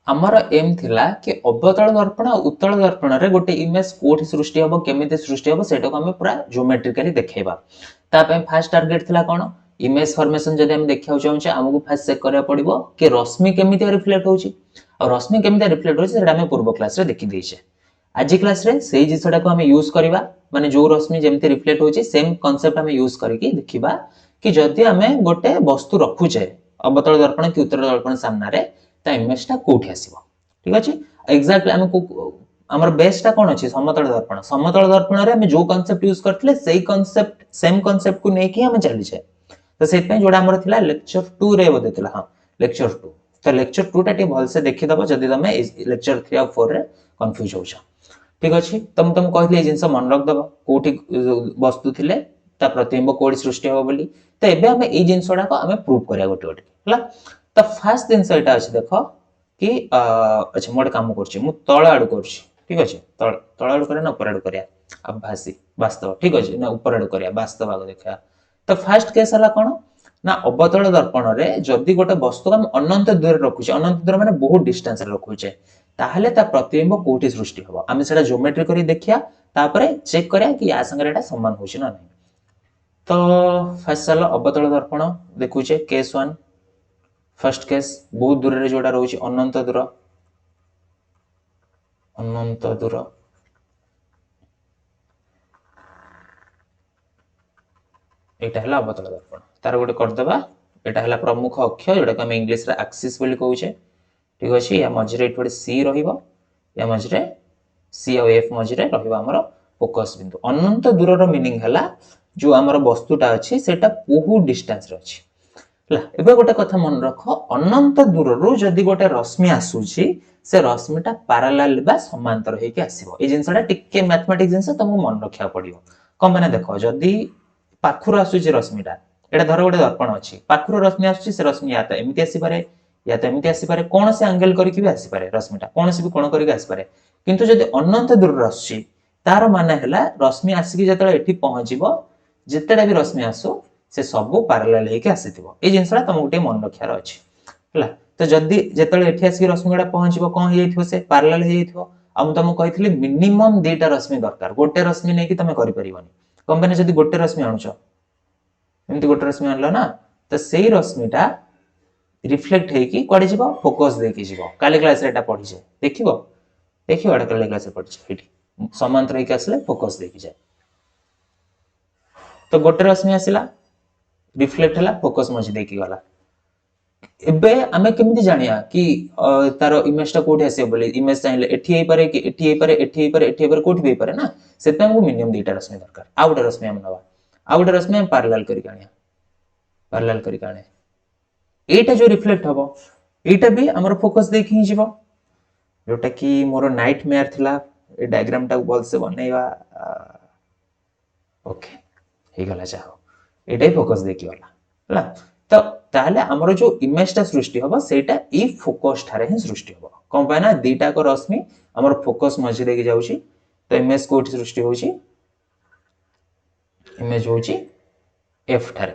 आमर एम थिला कि अवतल दर्पण और उत्तल दर्पण रे गोटे इमेज कोठी सृष्टि हबो केमिति सृष्टि हबो सेटा को हम पूरा ज्योमेट्रिकली देखेबा ता पे फर्स्ट टारगेट थिला कोन इमेज फॉर्मेशन जदि हम देखिया चाहूचे हमकु फर्स्ट चेक करिया पड़िबो कि रश्मि केमिति रिफ्लेक्ट होची और रश्मि केमिति रिफ्लेक्ट होची सेटा हम पूर्व क्लास रे देखि दैछे आज क्लास रे सेही जिसटा को हम यूज करबा माने जो रश्मि जेमिति रिफ्लेक्ट होची सेम कांसेप्ट हम यूज करके देखिबा कि जदि हमें गोटे वस्तु रखुचे अवतल दर्पण कि उत्तल दर्पण सामना रे ता इमेज टा कोठी आसीबो ठीक अछि एग्जैक्टली हमकु हमर बेसटा कोन अछि समतल दर्पण रे हम जो कांसेप्ट यूज करथले सेही कांसेप्ट सेम कांसेप्ट को नेकी हम चली छे तो सेत पे जोडा हमर थिला लेक्चर 2 रे बदे थिला हां लेक्चर 2 तो लेक्चर 2 टा टे भल से देखि दबो जदि तमे लेक्चर 3 और 4 रे कंफ्यूज होछ ठीक अछि तुम कहले जिंस मन रख दबो कोठी वस्तु थिले ता प्रतिबिंब कोडी सृष्टि हो बोली तो एबे हम ए जिंसडा को हम प्रूव करिया गोटे गोटे हला तो फर्स्ट जिंस एटा अछि देखो कि अच्छा मोटे काम करछि मु तळ आडू करछि ठीक अछि तळ आडू करे ना ऊपर आडू करिया आभासी वास्तव ठीक अछि ना ऊपर आडू करिया वास्तव आगो देखा तो फर्स्ट केस हला कोन ना अवतल दर्पण रे जदि गोटे वस्तु हम अनंत दूर रखुचे अनंत दूर माने बहुत डिस्टेंस रे रखुचे ताहले ता प्रतिबिंब कोठी सृष्टि हबो आमे सेटा ज्योमेट्री करी देखिया तापरे चेक करिया कि या संगे एटा समान होछि ना नहीं तो फर्स्ट हला अवतल दर्पण देखुचे केस 1 फर्स्ट केस बहुत दूर रे जोडा रहउची अनंत दूर एटा हला अवतल दर्पण तार गोटे कर देबा एटा हला प्रमुख अक्ष जोडा हम इंग्लिश रे एक्सिस बोली कहउचे ठीक अछि या मझरे एठोडे सी रहिबो या मझरे सी और एफ मझरे रहिबो हमर फोकस बिंदु अनंत दूर रो मीनिंग हला जो हमर वस्तुटा अछि सेटा बहुत डिस्टेंस रे अछि हला एबे गोटे कथा मन रखो अनंत दूर रो जदी गोटे रश्मि आसुची से रश्मिटा पैरेलल बा समांतर हेके आसीबो ए जिंसटा टिके मैथमेटिक्स जिंस तुमको मन रखिया पड़ियो कम माने देखो जदी पाखुर आसुची रश्मिटा एटा धर गोटे दर्पण अछि पाखुर रश्मि आसुची से रश्मि या त एमिति आसी पारे या त एमिति आसी पारे कोन से एंगल करिकि भी आसी पारे रश्मिटा कोन से भी कोन करिकि आसी पारे किंतु जदी अनंत दूर आसुची तार माने हला रश्मि आसी जतले एठी पहुंचीबो जेतेडा भी रश्मि आसो से सब पैरेलल हेके आसीथिबो ए जिंसटा तुमको टे मन रखियार अछि हला तो जदी जेतले एठी आसी रश्मिगडा पहुंचीबो कोन हे जइथिबो से पैरेलल हे जइथिबो हम तुमको कहितली मिनिमम दुटा रश्मि दरकार गोटे रश्मि नै कि तमे करि परिबोनी कंपनी जदी गोटे रश्मि आणुचो एमती गोटे रश्मि आणलो ना तो सेही रश्मिटा रिफ्लेक्ट हेकी कोडे जिवो फोकस देकी जिवो काली क्लास रे एटा पढि जे देखिबो देखिबो एटा काली क्लास रे पढि जे एठी समांतर हेकी आसले फोकस देकी जाय तो गोटे रश्मि आसिला रिफ्लेक्ट हला फोकस मझी देकी गला एबे आमे केमिति जानिया कि तारो इमेज ता कोठी आसे बोली इमेज चाहिले एठी हेई पारे कि एठी हेई पारे एठी हेई पारे एठी हेई पारे कोठी हेई पारे ना सेते हमको मिनिमम दुटा रश्मि दरकार आ गोटे रश्मि हम नवा आ गोटे रश्मि हम पैरेलल करी काणे एटा जो रिफ्लेक्ट हबो एटा भी हमर फोकस देखि ही जिवो जोटा कि मोर नाइटमेयर थिला ए डायग्राम टा बोल से बनेवा ओके हे गला चाहो एटा फोकस देखि वाला हला तो ताहले हमर जो इमेज ता सृष्टि हबो सेटा ई फोकस थारे ही सृष्टि हबो कोन पाना दीटा को रश्मि हमर फोकस मझी देके जाउची तो इमेज कोठी सृष्टि होउची इमेज होउची एफ थारे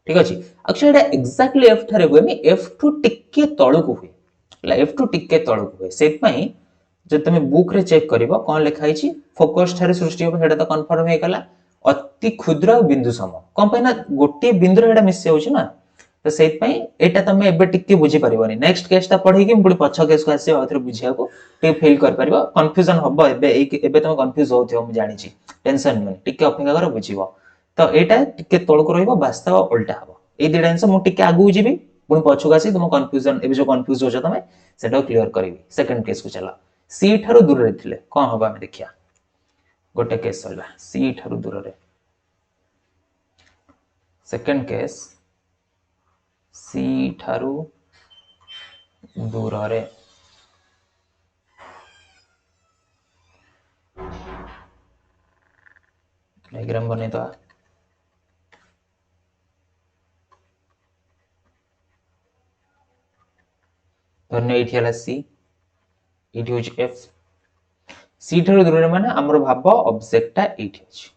ठीक अछि एक्चुअली एटा एक्जेक्टली एफ थारे होय मी एफ टू टिके तळु को होय ला एफ टू टिके तळु को होय सेट पई जे तमे बुक रे चेक करिवो कोन लिखा हिची फोकस थारे सृष्टि हबो हेडा तो कन्फर्म हे गला अति क्षुद्र बिंदु सम कोन पई ना गोटी बिंदु रे हेडा मिस होउची ना तो सेट पई एटा तमे एबे टिके बुझी परिबोनी नेक्स्ट केस ता पढी कि पुडी पछ केस को आसे आथरे बुझिया को टे फील कर परिबो कंफ्यूजन हबो एबे तमे कंफ्यूज होथियो हम जानि छी टेंशन नै टिके अपेक्षा कर बुझिबो तो एटा टिके तळको रहइबो वास्तव उल्टा हबो ए दिडा आंसर मु टिके आगु जिबी पुणी पछको आसी तुम कंफ्यूजन एबे जो कंफ्यूज होछ तमे सेटा क्लियर करबी सेकंड केस को चला सी थारो दूर रे थिले कोन हबा हम देखिया गोटे केस होला सी थारो दूर रे सेकंड केस सी थारो दूर रे डायग्राम बने तो धन्य एठी हला सी एठी होच एफ सी थारो दूर रे माने हमर भाबो ऑब्जेक्ट ता एठी अछि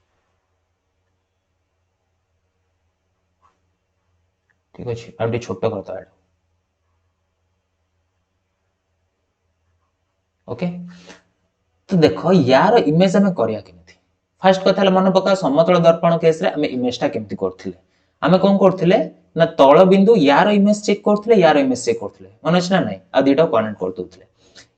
ठीक अछि आउटे छोटो करता है ओके तो देखो यार इमेज हमें करिया केमती फास्ट कथा मन पका समतल दर्पण केस रे हमें इमेज टा केमती करथिले हमें कोन करथिले ना तळ बिंदु यार इमेज चेक करथिले यार इमेज चेक करथिले मन अछि ना नै आ दिटा कनेक्ट कर दोथिले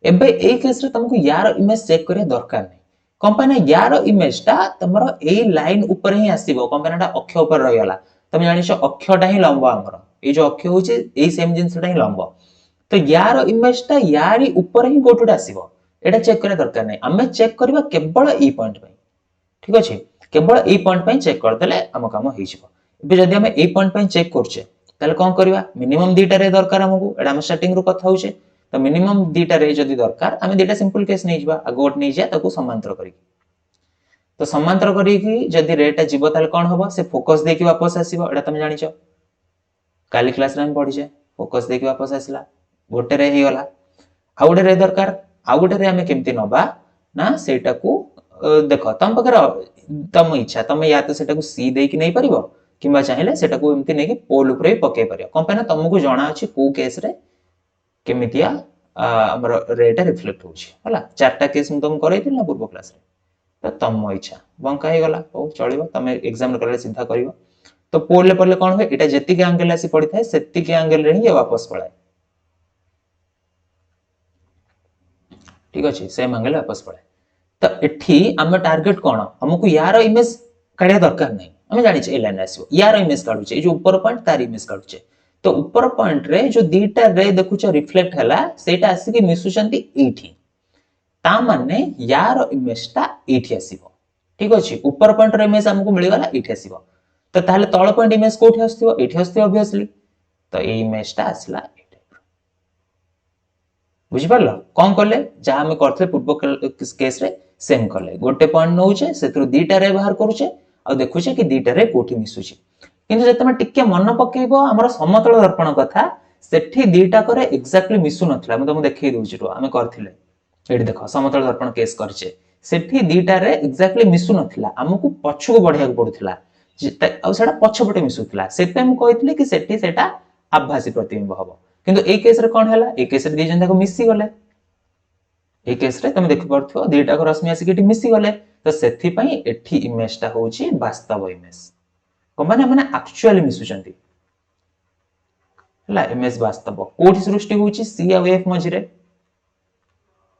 एबे ए केस रे तुमको यार इमेज चेक करिया दरकार नै कंपनी यार इमेज टा तमरो ए लाइन ऊपर ही आसीबो कंपनी टा अक्ष ऊपर रहि गला तुम जानिछो अक्षटा ही लंब हमर ए जो अक्ष होची ए सेम जिंसटा ही लंब तो यार इमेज टा यारी ऊपर ही गोटुडा आसीबो एटा चेक करे दरकार नै हमें चेक करबा केवल ई पॉइंट पे ठीक अछि केवल ई पॉइंट पे चेक कर देले हम काम होई जिवो एबे जदि हम ए पॉइंट पे चेक करछे ताले कोन करबा मिनिमम दीटा रे दरकार हमकु एटा हम स्टार्टिंग रो कथा होछे तो मिनिमम दीटा रे जदि दरकार हम दीटा सिंपल केस नै जिबा आ गोट नै जा ताको समांतर करी तो समांतर करी कि जदि रेटा जीवो ताले कोन होबो से फोकस देकी वापस आसीबो एटा तुम जानिछो काली क्लास रे हम पढी छे फोकस देकी वापस आसीला गोटे रे ही गला आ गोटे रे दरकार आ गोटे रे हम केमती नबा ना सेटा को देखो तम पकर तम इच्छा तम या तो सेटा को सी देकी नै परिबो किबा चाहिले सेटा को एमती नै कि पोल ऊपर पके परियो कंपनी तुमको जाना अछि को केस रे केमितिया हमर रेटा रिफ्लेक्ट होछि हला चारटा केस हम तुम करैथिल ना पूर्व क्लास रे तो तम इच्छा बंका ही गला ओ चलिबो तमे एग्जाम करे सिद्धा करिवो तो पोल ले पड़ले कोन होय एटा जेति के एंगल आसी पड़ी थाए सेति के एंगल रे ही वापस पळाय ठीक अछि सेम एंगल वापस पळाय तो एठी हम टारगेट कोन हमकु यार इमेज काढिया दरकार नै हम जानि छै ए लाइन आसीबो यार इमेज काढु छै ए जो ऊपर पॉइंट तार इमेज काढु छै तो ऊपर पॉइंट रे जो दीटा रे देखु छ रिफ्लेक्ट हला सेटा आसी के मिसु चंती एठी ता माने यार इमेज ता एठी आसीबो ठीक अछि ऊपर पॉइंट रे इमेज हमकु मिली गला एठी आसीबो तो ताले तळ पॉइंट इमेज कोठी आस्तिबो एठी आस्तिबो ऑब्वियसली तो ए इमेज ता आसला ए टाइप बुझि परलो कोन करले जा हम करथे पूर्व केस रे सेम करले गोटे पॉइंट नौचे सेतरो दीटा रे बाहर करूचे आ देखुचे कि दीटा रे कोठी मिसुची किंतु जते हम टिके मन पकेइबो हमर समतल दर्पण कथा सेठी दीटा करे एक्जेक्टली मिसु नथला हम तुमको देखै दोछि तो हम करथिले एठी देखो समतल दर्पण केस करचे सेठी दीटा रे एक्जेक्टली मिसु नथला हमकु पछुको बढ़िया को पडुथला आ सेटा पछपटे मिसुथला सेते हम कहितले कि सेठी सेटा आभासी प्रतिबिंब हबो किंतु ए केस रे कोन हला ए केस रे दी जन को मिसी गले ए केस रे तुम देख परथो दीटा को रश्मि आसी केटी मिसी गले तो सेथि पई एठी इमेज ता होची वास्तव इमेज को माने एक्चुअली मिसुचंती हला इमेज वास्तव कोठी सृष्टि होची सी आ एफ मझिरे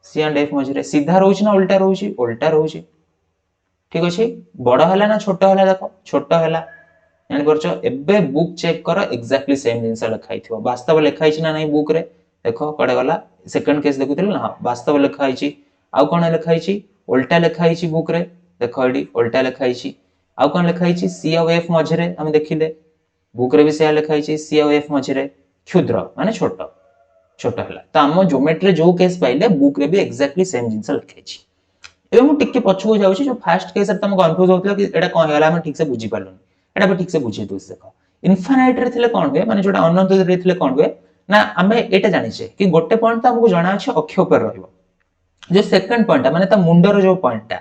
सी एंड एफ मझिरे सीधा रहउची ना उल्टा रहउची ठीक अछि बड़ हला ना छोट हला देखो छोट हला जानि परछो एबे बुक चेक करो एक्जेक्टली सेम जिंस लिखाई थिबो वास्तव लिखाई छि ना नै बुक रे देखो कड़े गला सेकंड केस देखुथिल ना वास्तव लिखाई छि आ कोन लिखाई छि उल्टा लिखाई छि बुक रे देखो एडी उल्टा लिखाई छि आ कोन लिखाई छि सी और एफ मझरे हम देखिले बुक रे भी से लिखाई छि सी और एफ मझरे क्षुद्र माने छोट छोट हला त हम ज्योमेट्री जो केस पाइले बुक रे भी एक्जेक्टली सेम जिंस लिखाई छि एबे मु टिके पछको जाउछि जो फर्स्ट केस रे तुम कंफ्यूज होतलो कि एटा कोन हला हम ठीक से बुझी पालुनी एटा भी ठीक से बुझे दोस देखो इनफाइनाइट रे थिले कोन होय माने जोटा अनंत रे थिले कोन होय ना हमें एटा जानि छे कि गोटे पॉइंट त हमको जाना अछि अक्ष ऊपर रहइबो जो सेकंड पॉइंट माने त मुंडर जो पॉइंट ता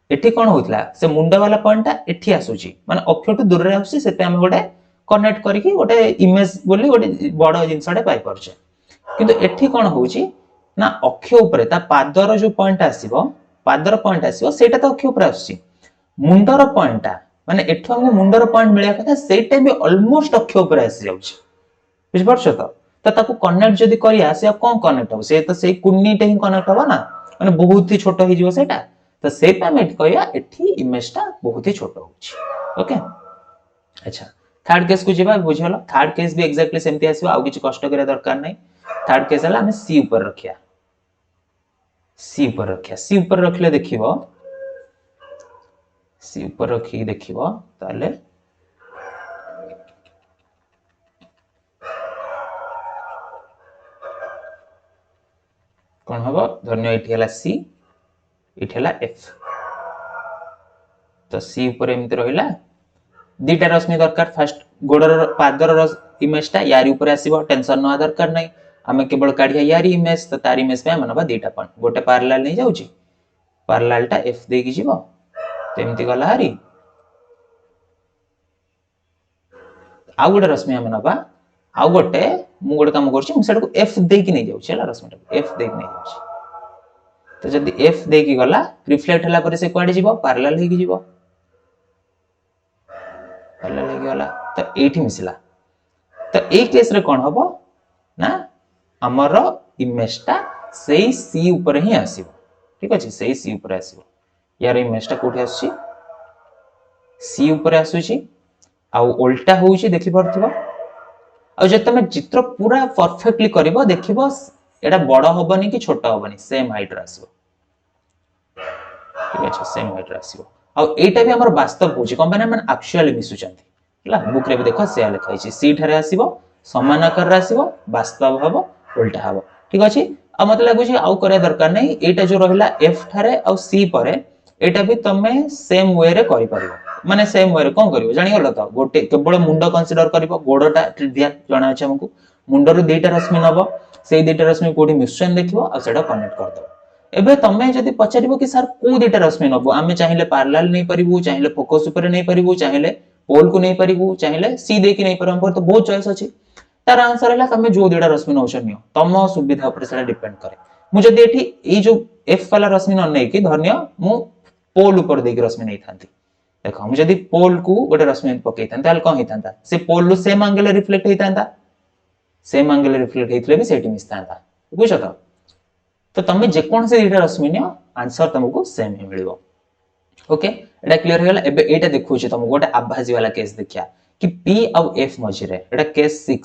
एठी कोन होतला से मुंड वाला पॉइंट ता एठी आसुची माने अक्ष टु दूर रे आसुची सेते हम गोटे कनेक्ट करिकि गोटे इमेज बोली गोटे बड़ जिंसडे पाई परछे किंतु एठी कोन होउची ना अक्ष ऊपर ता पादर जो पॉइंट आसीबो पादर पॉइंट आसीबो सेटा त अक्ष ऊपर आसुची मुंडर पॉइंट ता माने एठो हमको मुंडर पॉइंट मिलिया कथा सेटा भी ऑलमोस्ट अक्ष ऊपर आसी जाउची बुझ परछो तो ताको कनेक्ट जदी करिया से कोन कनेक्ट हो से तो से कुन्नीटे ही कनेक्ट हो ना माने बहुत ही छोट ही जिवो सेटा तो से पेमेंट कहिया एठी इमेज ता बहुत ही छोट होउची ओके अच्छा थर्ड केस को जिबा बुझियलो थर्ड केस भी एक्जेक्टली सेमती आसीबो आ किछ कष्ट करे दरकार नै थर्ड केस हला हमें सी ऊपर रखिया सी ऊपर रखले देखिबो सी ऊपर रखी देखिबो ताले कोन हबो धन्य एठी हला सी एठी हला एफ तो सी ऊपर एमति रहिला दीटा रश्मि दरकार फर्स्ट गोडर पादर इमेज ता यारी ऊपर आसीबो टेंशन न दरकार नै हमें केवल काढिया यारी इमेज तो तार इमेज पे मनबा दीटा पॉइंट गोटे पैरेलल नै जाउची पैरेलल ता एफ दे की जीवो तेमति गला हरी आ गोटे रश्मि हम नबा आ गोटे मु गोटे काम करछि मु सेटा को एफ दे की नै जाउछि हला रश्मि एफ दे की नै जाउछि तो जदि एफ देकी गला रिफ्लेक्ट हला पर से कुआडे जीवो पैरेलल हेकी जीवो पैरेलल हेकी गला तो एठी मिसिला तो ए केस रे कोन हबो ना हमर इमेजटा सेही सी ऊपर ही आसीबो ठीक अछि सेही सी ऊपर आसीबो यार इमेजटा कोठी आसी सी ऊपर आसुची आ उल्टा होउची देखि परथिबो आ जे तमे चित्र पूरा परफेक्टली करबो देखिबो एटा बड़ होबनी कि छोटा होबनी सेम हाइट आसीबो ठीक अछि सेम हाइट आसीबो आ एटा भी हमर वास्तव होउची कंपनी मन एक्चुअली मिसुचंती हला बुक रे भी देखो से लिखा अछि सी थारे आसीबो समान आकार रे आसीबो वास्तव हबो उल्टा हबो ठीक अछि आ मत लागु छी आउ करे दरकार नै एटा जो रहिला एफ थारे आ सी परे एटा भी तमे सेम वे रे करि परिबो माने सेम वे रे कोन करिवो जानि गलो त गोटे केवल मुंड कंसीडर करिवो गोडटा ध्यान जणा अछि हमकु मुंडरो दुईटा रश्मि नबो सेई दुईटा रश्मि कोठी मिश्रण देखिवो आ सेटा कनेक्ट कर दो एबे तमे जदी पचारिबो कि सर को दुईटा रश्मि नबो आमे चाहिले पैरेलल नै परिबो चाहिले फोकस ऊपर नै परिबो चाहिले पोल को नै परिबो चाहिले सी दे कि नै परम पर तो बहुत चॉइस अछि तार आंसर हला तमे जो दुईटा रश्मि नौछ नियो तम सुविधा ऊपर सेटा डिपेंड करे मु जदी एठी ए जो एफ वाला रश्मि न नै कि धन्य मु पोल ऊपर देकी रश्मि नै थांती देखो हम जदी पोल को गोटे रश्मि पकै थांता ताल कोन हितांता से पोल लो सेम एंगल रिफ्लेक्ट हितांता सेम एंगल रिफ्लेक्ट हेतले भी सेठी मिसतांता बुझो तो तमे जे कोन से दुईटा रश्मि नियो आंसर तुमको सेम ही मिलिबो ओके एटा क्लियर हेला एबे एटा देखौ छी तुमको गोटे आभासी वाला केस देखिया कि p और f मझी रे एटा केस 6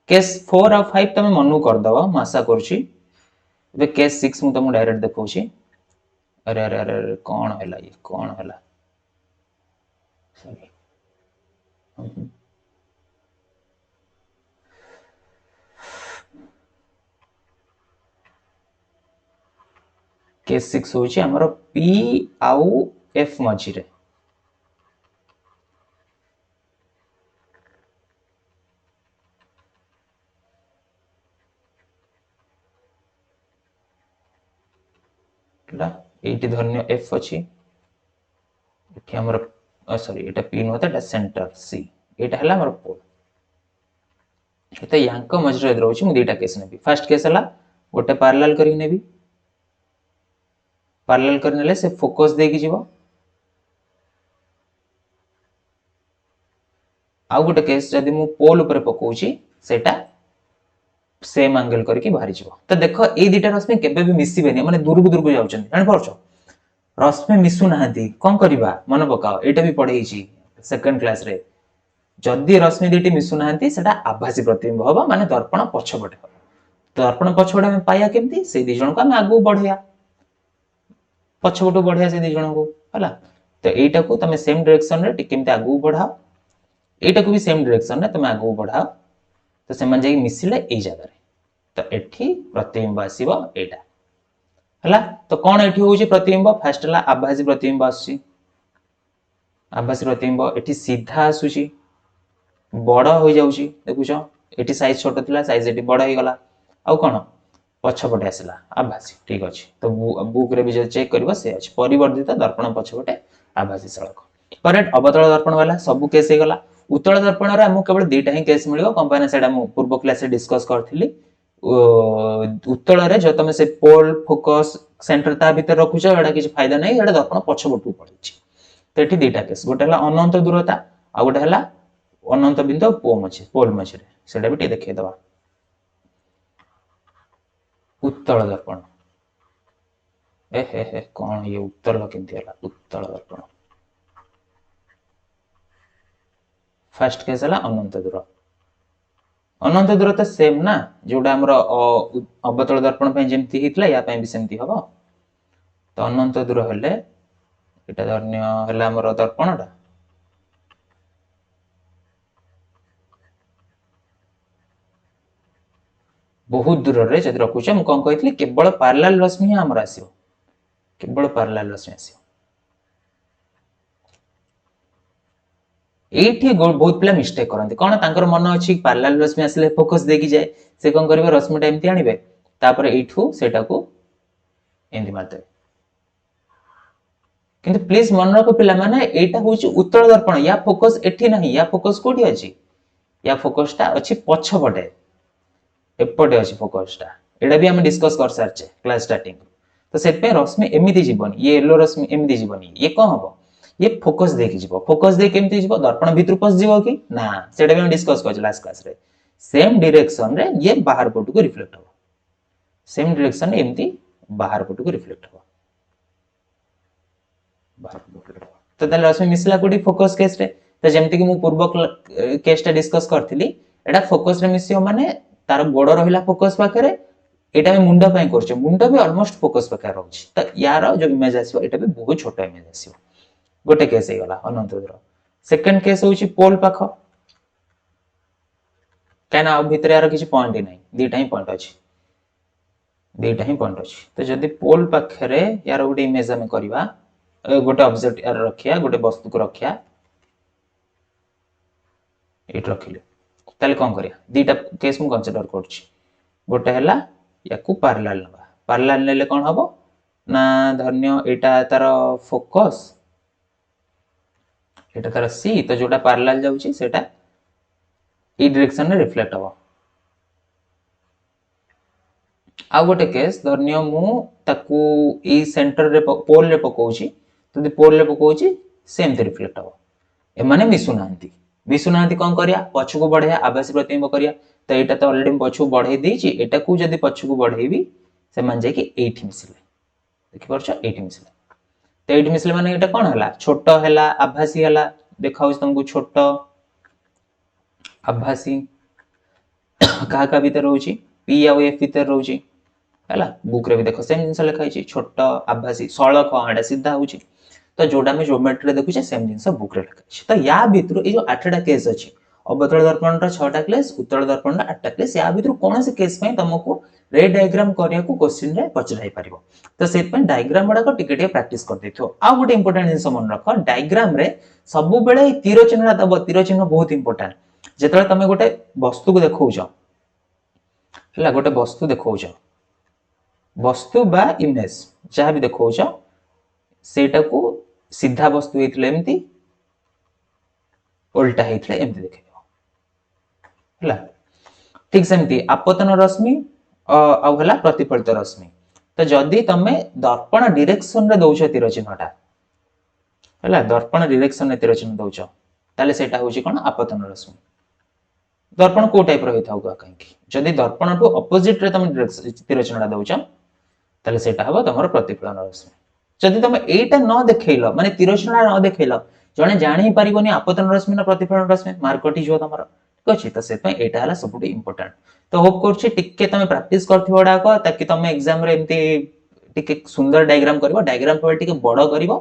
केस 4 और 5 तमे मनु कर दबो म आशा करछि एबे केस 6 मु तुमको डायरेक्ट देखौ छी अरे अरे अरे कोन होला ये कोन होला सॉरी केस 6 होची हमरो p आउ f मझी रे एटी धन्य एफ अछि एठी हमर सॉरी एटा पी नोता एटा सेंटर सी एटा हला हमर पोल एटा यांको मजरे रहउछि मु दुईटा केस नेबी फर्स्ट केस हला गोटे पैरेलल करी नेबी पैरेलल करनेले से फोकस देकी जीवो आ गोटे केस जदी मु पोल ऊपर पकोउछि सेटा सेम एंगल करके बाहरी जीवो तो देखो ए दुईटा रश्मि केबे भी मिसिबेनी माने दूर को जाउछन जानि परछो रश्मि मिसु नाहंती कोन करबा मन पकाओ एटा भी पढेइछि सेकंड क्लास रे जदी रश्मि दुईटी मिसु नाहंती सेटा आभासी प्रतिबिंब होबा माने दर्पण पछपटे हो दर्पण पछपटे हम पाया केमती से दी जण को हम आगु बढ़िया पछपटो बढ़िया से दी जण को हला तो एटा को तमे सेम डायरेक्शन रे टिकेमती आगु बढ़ाओ एटा को भी सेम डायरेक्शन रे तमे आगु बढ़ाओ तो सेमान जाई मिसिले एई जगह रे तो एठी प्रतिबिंब आसीबो एटा हला तो कोन एठी होउची प्रतिबिंब फर्स्ट हला आभासी प्रतिबिंब आसी आभासी प्रतिबिंब एठी सीधा आसुची बड़ हो जाउची देखुछो एठी साइज छोटो थिला साइज एठी बड़ हो गला आ कोन पछपटे आसला आभासी ठीक अछि तो बुक रे भी जे चेक करबो से अछि परिवर्धित दर्पण पछपटे आभासी सड़क करेक्ट अवतल दर्पण वाला सब केस हे गला उत्तल दर्पण रे हम केवल दुईटा ही केस मिलियो कंपनी सेडा मु पूर्व क्लास रे डिस्कस करथिली उत्तल रे जो तमे से पोल फोकस सेंटर ता भीतर रखुछ एडा किछ फायदा नै एडा दर्पण पछपटू पड़िछि तो एठी दुईटा केस गोटे हला अनंत दूरता आ गोटे हला अनंत बिंदु पोल मझे सेडा भी टे देखै दबा उत्तल दर्पण ए हे कोन ये उत्तल केंती हला उत्तल दर्पण फर्स्ट केस हला अनंत दूरता सेम ना जोडा हमर अवतल दर्पण पे जेमती हितला या पे भी सेमती हबो तो अनंत दूर हले एटा धन्य हला हमर दर्पणटा बहुत दूर रे जदि रखुछ हम कोन कहितली केवल पैरेलल रश्मि हमर आसीबो केवल पैरेलल रश्मि आसीबो एठी बहुत पिला मिस्टेक करंती कोन तांकर मन अछि पैरेलल रश्मि आसले फोकस देकी जाय से कोन करबे रश्मिटा एमती आनिबे तापर एठू सेटा को एंदी मारते किंतु प्लीज मन रखो पिला माने एटा होची उत्तल दर्पण या फोकस एठी नाही या फोकस कोठी अछि या फोकसटा अछि पछपटे एपटे अछि फोकसटा एडा भी हम डिस्कस कर सारचे क्लास स्टार्टिंग तो सेट पे रश्मि एमिति जीवनी ये येलो रश्मि एमिति जीवनी ये कौन हबो ये फोकस देखि जीवो फोकस दे केमिति जीवो दर्पण भितर पस जीवो कि ना सेटा हम डिस्कस कर लास्ट क्लास रे सेम डायरेक्शन रे ये बाहर पटु को रिफ्लेक्ट हो सेम डायरेक्शन रे एमिति बाहर पटु को रिफ्लेक्ट हो बाहर पटु तो ताले रश्मि मिसला कोडी फोकस केस रे तो जेमति कि मु पूर्व केस टा डिस्कस करथिली एटा फोकस रे मिसियो माने तार गोड़ रहिला फोकस पाखरे एटा में मुंडा पय करछ मुंडा भी ऑलमोस्ट फोकस पाखरे रहउछि त यार जो इमेज आसीबो एटा भी बहुत छोटा इमेज आसीबो गोटे केस हे गला अनंतद्र सेकंड केस होछि पोल पाख काना भीतर यार किछि पॉइंट नै दीटा ही पॉइंट अछि तो जदी पोल पाखरे यार गोटे इमेज हम करबा गोटे ऑब्जेक्ट यार रखिया गोटे वस्तु को रखिया एट रखिले ताले कोन करिया दीटा केस मु कंसीडर करछि गोटे हला याकू पैरेलल नबा पैरेलल नेले कोन हबो ना धन्य एटा तार फोकस एटा तार सी तो जोटा पैरेलल जाउछि सेटा ई डायरेक्शन रे रिफ्लेक्ट हबो आ गोटे केस धन्य मु ताकू ई सेंटर रे पोल रे पकोछि तो दी पोल रे पकोछि सेम ते रिफ्लेक्ट हबो ए माने मिसुनांती कोन करिया पछु को बढ़िया आभासी प्रतिबिंब करिया तो एटा तो ऑलरेडी पछु बढ़ाई देछि एटा को जदी पछु को बढ़ाईबी से मान जाय कि एठी मिसले देखि परछ एठी मिसले तो एठी मिसले माने एटा कोन हला छोटो हला आभासी हला देखाउछ तुमको छोटो आभासी का भीतर रहउछि पी आ एफ भीतर रहउछि हला बुक रे भी देखो सेम जिंस लिखा है छोटो आभासी सळक एटा सीधा होछि तो जोडा में ज्योमेट्री रे देखुछे सेम जिंस बुक रे लिखा है तो या भीतर ए जो 8टा केस अछि अवतल दर्पण रा 6टा केस उत्तल दर्पण रा 8टा केस या भीतर कोन से केस पय तुमको रे डायग्राम करिया को क्वेश्चन रे पचराई परिबो तो सेत पे डायग्राम बडा को टिके टिके प्रैक्टिस कर देथो आ गोटे इंपोर्टेंट जिंस मन रख डायग्राम रे सब बेले तीर चिन्ह दबो तीर चिन्ह बहुत इंपोर्टेंट जेतले तमे गोटे वस्तु को देखौछ हला गोटे वस्तु देखौछ वस्तु बा इमेज जहा भी देखौछ सेटा को सीधा वस्तु हेतले एमती उल्टा हेतले एमती देखैबो हला ठीक सेमती आपतन रश्मि आ हला प्रतिफलित रश्मि तो जदी तमे दर्पण डायरेक्शन रे दउछ तीर चिन्हटा हला दर्पण डायरेक्शन रे तीर चिन्ह दउछ ताले सेटा होछि कोन आपतन रश्मि दर्पण को टाइप रही थाउ कहीं जदी दर्पण टू ऑपोजिट रे तमे तीर चिन्हटा दउछ ताले सेटा हबो तमरो प्रतिफलन रश्मि जदी तमे एटा न देखैलो माने तीर चिन्हटा न देखैलो जने जानि परिबोनी आपतन रश्मि न प्रतिफलन रश्मि मार्कटी जो तमरो ठीक अछि तो से पय एटा हला सबुटी इंपोर्टेंट तो होप करछि टिके तमे प्रैक्टिस करथिबोडा को ताकि तमे एग्जाम रे एमती टिके सुंदर डायग्राम करबो डायग्राम पर टिके बडो करबो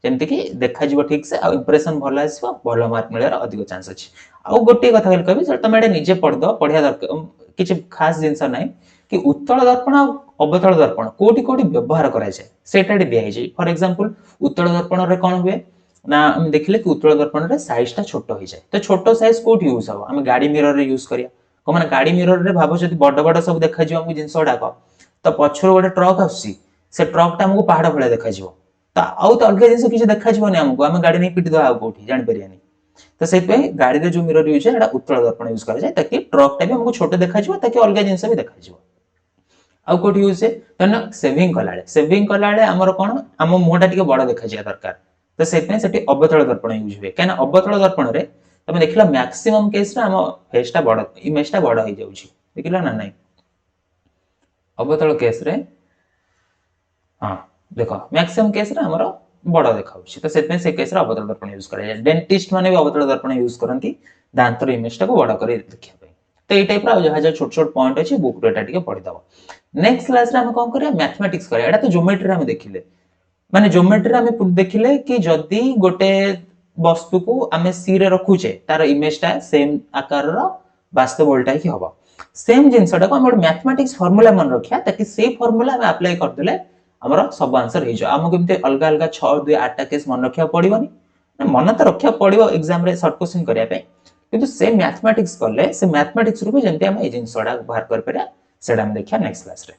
जेमति कि देखा जिवो ठीक से आ इंप्रेशन भलो आसीबो भलो मार्क मिलर अधिक चांस अछि आ गोटे कथा कहल कहबी सर तमे एटा निजे पढ दो पढिया दरकार किछ खास जिंस नै कि उत्तल दर्पण आ अवतल दर्पण कोठी कोठी व्यवहार करा जाय सेटा दिया है फॉर एग्जांपल उत्तल दर्पण रे कोन हुए ना हम देखिले कि उत्तल दर्पण रे साइज ता छोटो हो जाय तो छोटो साइज कोठी यूज हो हम गाड़ी मिरर रे यूज करिया को माने गाड़ी मिरर रे भाबो जति बड बड सब देखा जिवो हमकु जिंस डाक तो पछरो गोटे ट्रक आसी से ट्रक ता हमकु पहाड़ भले देखा जिवो तो आउ तो अलग जिंस किछ देखा जिवो नै हमकु हम गाड़ी नै पिटि दो आ कोठी जान परियानी तो सेत पे गाड़ी रे जो मिरर यूज है एटा उत्तल दर्पण यूज करा जाय ताकि ट्रक ता भी हमकु छोटो देखा जिवो ताकि अलग जिंस भी देखा जिवो आउ कोठी यूज है तन सेविंग कलाळे हमर कोन हम मुहटा टिके बड़ देखा जिया दरकार तो सेत पे सेठी अवतल दर्पण यूज हुए काना अवतल दर्पण रे तमे देखिला मैक्सिमम केस रे हम फेस टा बड़ इमेज टा बड़ हो जाउची देखिला ना नहीं अवतल केस रे हां देखो मैक्सिमम केस रे हमर बड़ देखाउची तो सेत पे से केस रे अवतल दर्पण यूज करे डेंटिस्ट माने भी अवतल दर्पण यूज करंती दांत रे इमेज टा को बड़ करे देखिया पे तो ए टाइप रा जहा छोट छोट पॉइंट अछि बुक रे टा टिके पढि दबो नेक्स्ट क्लास रे हम कोन करिया मैथमेटिक्स करिया एटा तो ज्योमेट्री रे हम देखिले माने ज्योमेट्री रे हम देखिले कि जदी गोटे वस्तु को आमे सी रे रखुचे तार इमेज टा सेम आकार रो वास्तव उल्टा ही होबो सेम जिंसटा को हम मैथमेटिक्स फार्मूला मन रखिया ताकि से फार्मूला हम अप्लाई कर देले हमरो सब आंसर हे जो हम केमते अलग अलग 6 2 8 टा केस मन रखिया पड़िबोनी मन तो रखिया पड़िबो एग्जाम रे शॉर्ट क्वेश्चन करिया पे किंतु से मैथमेटिक्स करले से मैथमेटिक्स रु जेंते हम ए जिंसटा बाहर कर परया सेडा हम देखिया नेक्स्ट क्लास रे।